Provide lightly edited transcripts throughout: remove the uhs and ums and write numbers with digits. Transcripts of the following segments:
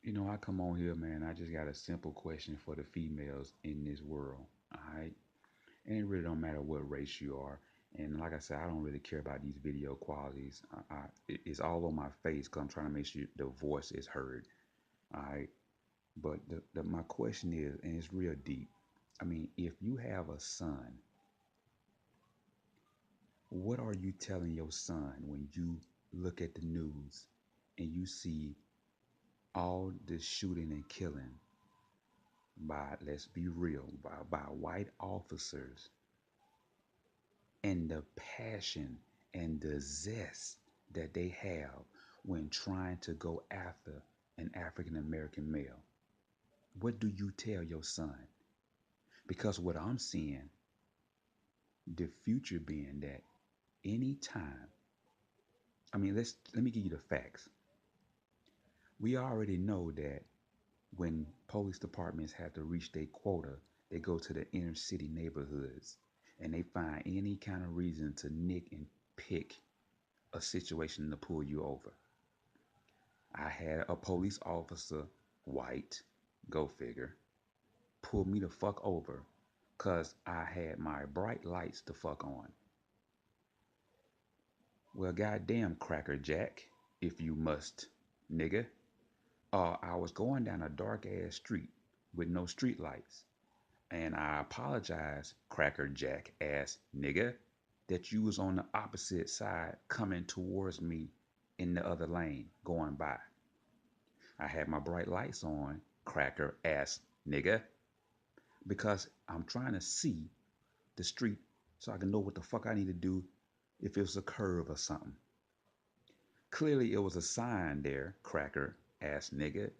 I come on here, man. I just got a simple question for the females in this world. All right. And it really don't matter what race you are. And like I said, I don't really care about these video qualities. It's all on my face because I'm trying to make sure the voice is heard. All right. But my question is, and it's real deep. I mean, if you have a son, what are you telling your son when you look at the news and you see all this shooting and killing by, let's be real, by white officers, and the passion and the zest that they have when trying to go after an African American male? What do you tell your son? Because what I'm seeing, the future being that anytime, I mean, let me give you the facts. We already know that when police departments have to reach their quota, they go to the inner city neighborhoods and they find any kind of reason to nick and pick a situation to pull you over. I had a police officer, white, go figure, pull me the fuck over because I had my bright lights to fuck on. Well, goddamn, Cracker Jack, if you must, nigga. I was going down a dark ass street with no street lights. And I apologize, Cracker Jack ass nigga, that you was on the opposite side coming towards me in the other lane going by. I had my bright lights on, cracker ass nigga, because I'm trying to see the street so I can know what the fuck I need to do if it was a curve or something. Clearly, it was a sign there, cracker ass nigga,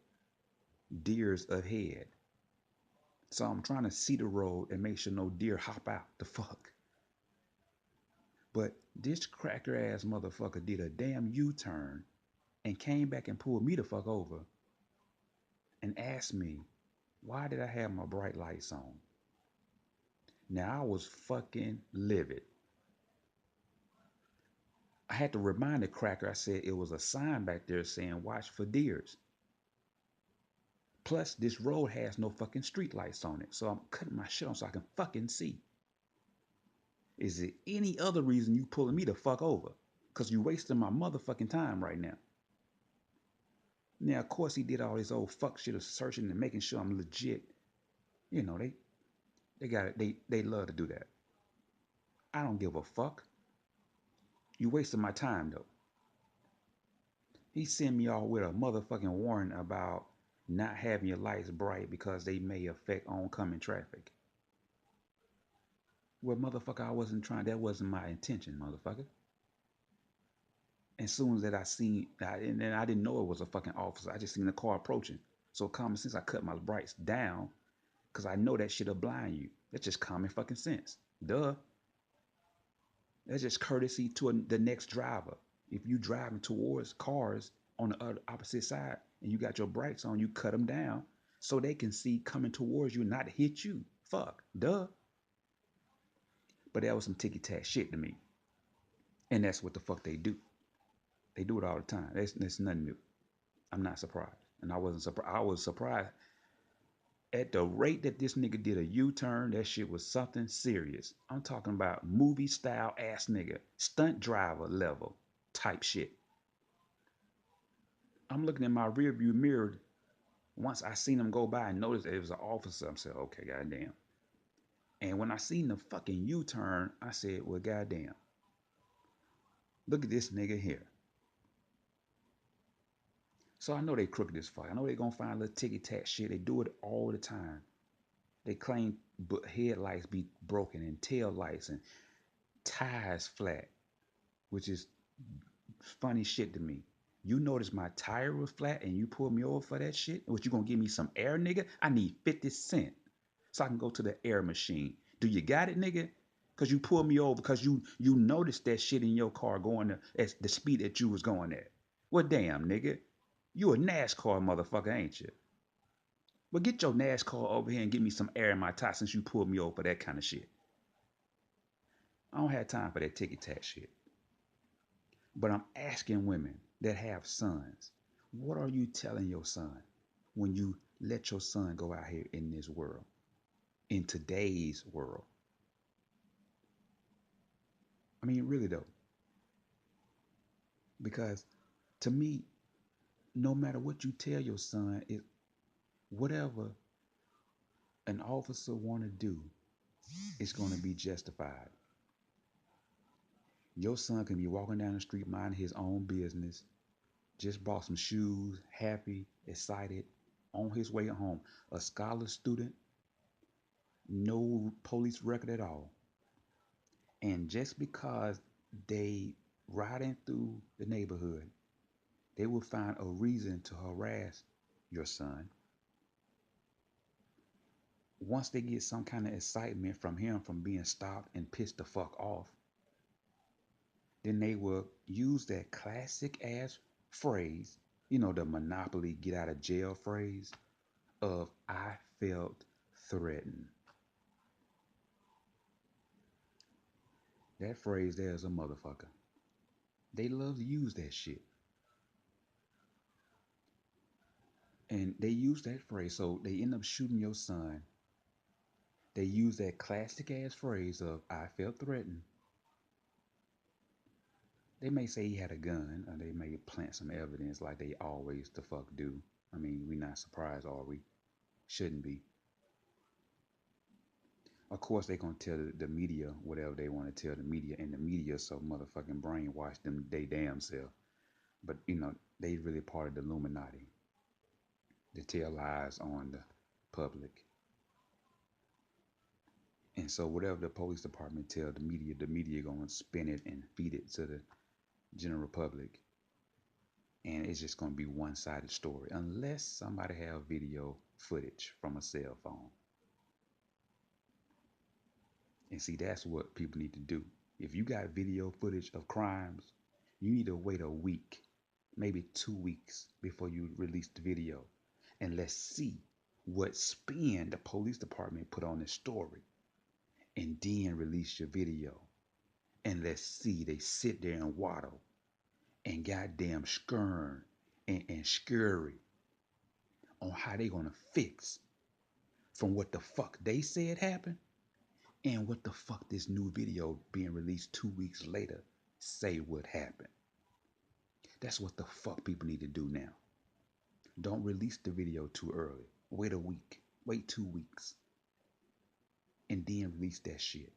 deers ahead. So I'm trying to see the road and make sure no deer hop out the fuck. But this cracker ass motherfucker did a damn U turn and came back and pulled me the fuck over and asked me, why did I have my bright lights on? Now I was fucking livid. I had to remind the cracker, I said it was a sign back there saying watch for deers. Plus, this road has no fucking street lights on it. So I'm cutting my shit on so I can fucking see. Is it any other reason you pulling me the fuck over? Because you wasting my motherfucking time right now. Now, of course, he did all this old fuck shit of searching and making sure I'm legit. You know, they got it. They love to do that. I don't give a fuck. You wasting my time though. He sent me off with a motherfucking warning about not having your lights bright because they may affect oncoming traffic. Well, motherfucker, I wasn't trying. That wasn't my intention, motherfucker. As soon as that I seen, and then I didn't know it was a fucking officer. I just seen the car approaching. So common sense, I cut my brights down because I know that shit'll blind you. That's just common fucking sense. Duh. That's just courtesy to the next driver. If you driving towards cars on the other opposite side and you got your brights on, you cut them down so they can see coming towards you, not hit you. Fuck, duh. But that was some ticky tack shit to me, and that's what the fuck they do. They do it all the time. That's nothing new. I'm not surprised, and I wasn't surprised. I was surprised at the rate that this nigga did a U-turn. That shit was something serious. I'm talking about movie style ass nigga, stunt driver level type shit. I'm looking in my rearview mirror. Once I seen him go by and noticed that it was an officer, I'm saying, okay, goddamn. And when I seen the fucking U-turn, I said, well, goddamn. Look at this nigga here. So I know they crooked as fuck. I know they gonna find a little ticky tack shit. They do it all the time. They claim headlights be broken and tail lights and tires flat, which is funny shit to me. You notice my tire was flat and you pulled me over for that shit? What, you gonna give me some air, nigga? I need 50 cents so I can go to the air machine. Do you got it, nigga? Cause you pulled me over because you noticed that shit in your car going at the speed that you was going at. Well, damn, nigga. You a NASCAR motherfucker, ain't you? Well, get your NASCAR over here and give me some air in my tire since you pulled me over for that kind of shit. I don't have time for that ticket tax shit. But I'm asking women that have sons, what are you telling your son? when you let your son go out here in this world, in today's world? I mean, really though, because to me, no matter what you tell your son, it whatever an officer want to do, it's going to be justified. Your son can be walking down the street minding his own business, just bought some shoes, happy, excited, on his way home. A scholar student, no police record at all. And just because they riding through the neighborhood, they will find a reason to harass your son. Once they get some kind of excitement from him from being stopped and pissed the fuck off, then they will use that classic ass phrase, the Monopoly get out of jail phrase of I felt threatened. That phrase there is a motherfucker. They love to use that shit. And they use that phrase, so they end up shooting your son. They use that classic ass phrase of I felt threatened. They may say he had a gun, or they may plant some evidence like they always the fuck do. I mean, we not surprised, are we? Shouldn't be. Of course, they gonna tell the media whatever they want to tell the media, and the media so motherfucking brainwash them they damn self. But they really part of the Illuminati. They tell lies on the public, and so whatever the police department tell the media gonna spin it and feed it to the general public, and it's just gonna be one-sided story unless somebody have video footage from a cell phone. And see, that's what people need to do. If you got video footage of crimes, you need to wait a week, maybe 2 weeks before you release the video. And let's see what spin the police department put on the story. And then release your video. And let's see they sit there and waddle and goddamn skirn and scurry on how they gonna fix from what the fuck they said happened and what the fuck this new video being released 2 weeks later say what happened. That's what the fuck people need to do now. Don't release the video too early. Wait a week. Wait 2 weeks. And then release that shit.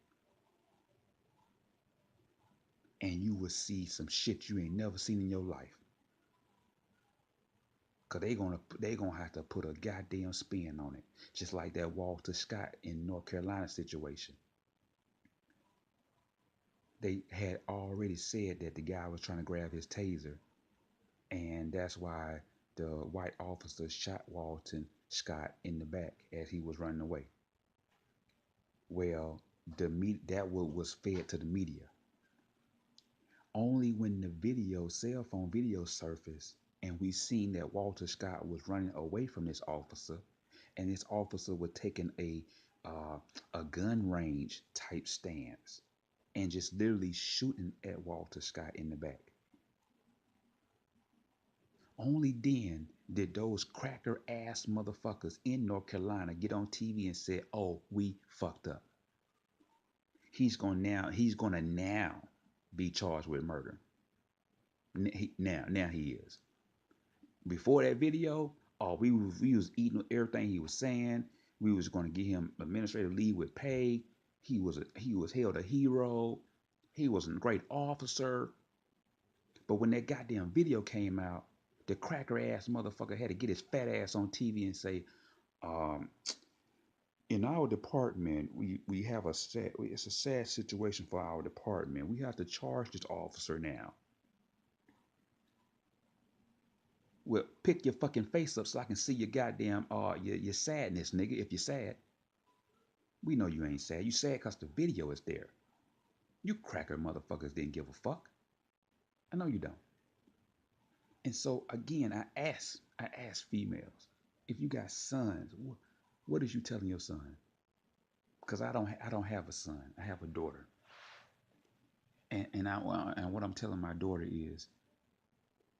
And you will see some shit you ain't never seen in your life. Cause they gonna have to put a goddamn spin on it. Just like that Walter Scott in North Carolina situation. They had already said that the guy was trying to grab his taser, and that's why the white officer shot Walter Scott in the back as he was running away. Well, that was fed to the media. Only when the cell phone video surfaced, and we seen that Walter Scott was running away from this officer, and this officer was taking a gun range type stance and just literally shooting at Walter Scott in the back. Only then did those cracker ass motherfuckers in North Carolina get on TV and say, "Oh, we fucked up. He's gonna now be charged with murder." Now he is. Before that video, we was eating everything he was saying. We was going to give him administrative leave with pay. He was held a hero. He was a great officer. But when that goddamn video came out, the cracker ass motherfucker had to get his fat ass on TV and say, um, in our department, we have it's a sad situation for our department. We have to charge this officer now. Well, pick your fucking face up so I can see your goddamn your sadness, nigga. If you're sad, we know you ain't sad. You sad because the video is there. You cracker motherfuckers didn't give a fuck. I know you don't. And so again, I ask females, if you got sons, what is you telling your son? Because I don't have a son. I have a daughter. And what I'm telling my daughter is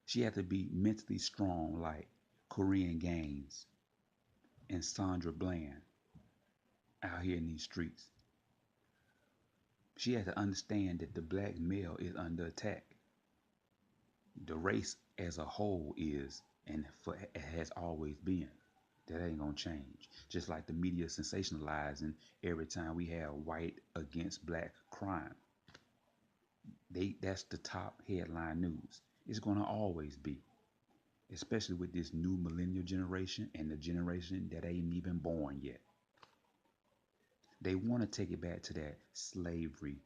she had to be mentally strong. Like, Korean Gaines and Sandra Bland out here in these streets. She has to understand that the black male is under attack. The race as a whole is, and it has always been. That ain't gonna change. Just like the media sensationalizing every time we have white against black crime. That's the top headline news. It's gonna always be. Especially with this new millennial generation and the generation that ain't even born yet. They want to take it back to that slavery.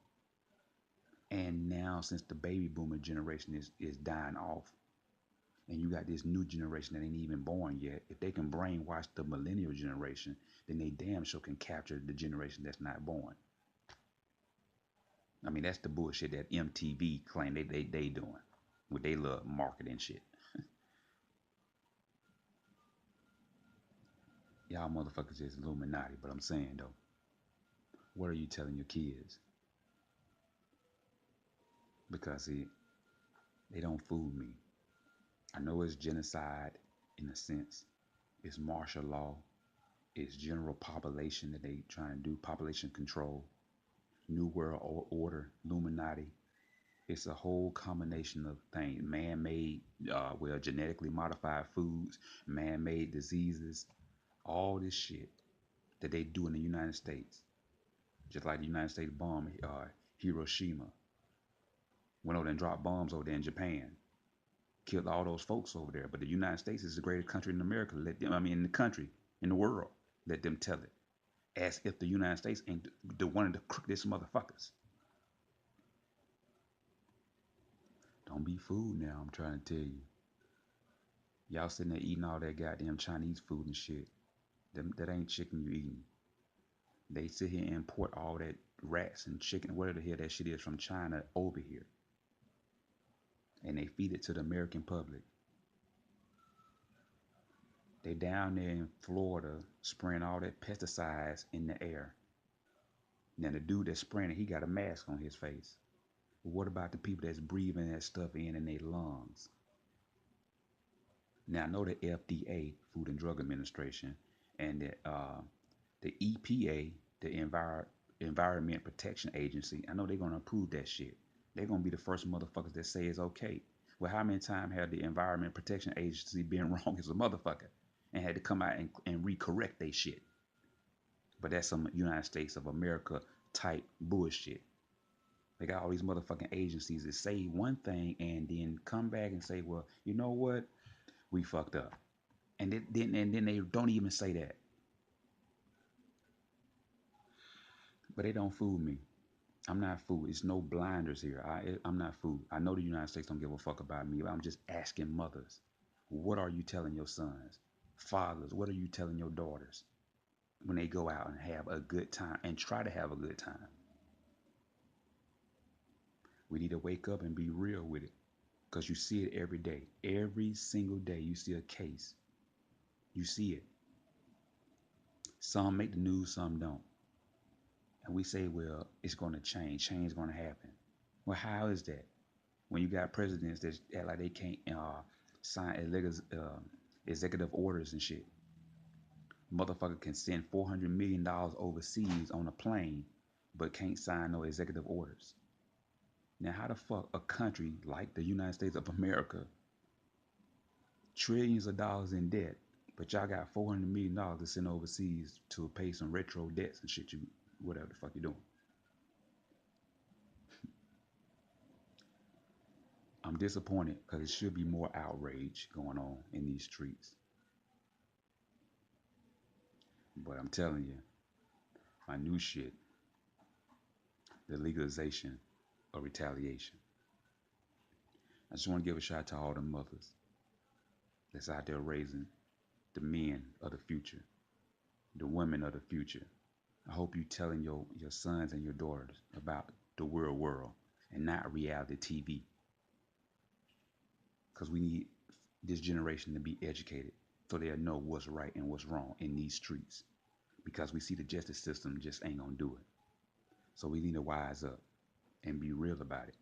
And now, since the baby boomer generation is dying off, and you got this new generation that ain't even born yet, if they can brainwash the millennial generation, then they damn sure can capture the generation that's not born. I mean, that's the bullshit that MTV claim they doing with they little marketing shit. Y'all motherfuckers is Illuminati, but I'm saying though, what are you telling your kids? Because see, they don't fool me. I know it's genocide in a sense. It's martial law. It's general population that they trying to do, population control, New World Order, Illuminati. It's a whole combination of things. Man-made, genetically modified foods, man-made diseases, all this shit that they do in the United States. Just like the United States bombed Hiroshima. Went over there and dropped bombs over there in Japan. Killed all those folks over there. But the United States is the greatest country in America. In the country, in the world. Let them tell it. As if the United States ain't the one of the crookedest motherfuckers. Don't be fooled now, I'm trying to tell you. Y'all sitting there eating all that goddamn Chinese food and shit. That ain't chicken you eating. They sit here and import all that rats and chicken, whatever the hell that shit is from China over here. And they feed it to the American public. They down there in Florida spraying all that pesticides in the air. Now the dude that's spraying it, he got a mask on his face. But what about the people that's breathing that stuff in their lungs? Now I know the FDA, Food and Drug Administration, and the EPA, the Environment Protection Agency, I know they're gonna approve that shit. They're gonna be the first motherfuckers that say it's okay. Well, how many times have the Environment Protection Agency been wrong as a motherfucker and had to come out and recorrect they shit? But that's some United States of America type bullshit. They got all these motherfucking agencies that say one thing and then come back and say, well, you know what? We fucked up. And then they don't even say that. But they don't fool me. I'm not fooled. It's no blinders here. I'm not fooled. I know the United States don't give a fuck about me, but I'm just asking mothers, what are you telling your sons? Fathers, what are you telling your daughters when they go out and have a good time and try to have a good time? We need to wake up and be real with it, because you see it every day. Every single day you see a case. You see it. Some make the news, some don't. And we say, well, it's going to change. Change is going to happen. Well, how is that? When you got presidents that act like they can't sign executive orders and shit. Motherfucker can send $400 million overseas on a plane, but can't sign no executive orders. Now, how the fuck a country like the United States of America, trillions of dollars in debt, but y'all got $400 million to send overseas to pay some retro debts and shit, whatever the fuck you doing? I'm disappointed because it should be more outrage going on in these streets. But I'm telling you, my new shit, the legalization of retaliation. I just want to give a shout out to all the mothers that's out there raising the men of the future, the women of the future. I hope you telling your sons and your daughters about the real world and not reality TV. Because we need this generation to be educated so they'll know what's right and what's wrong in these streets. Because we see the justice system just ain't gonna do it. So we need to wise up and be real about it.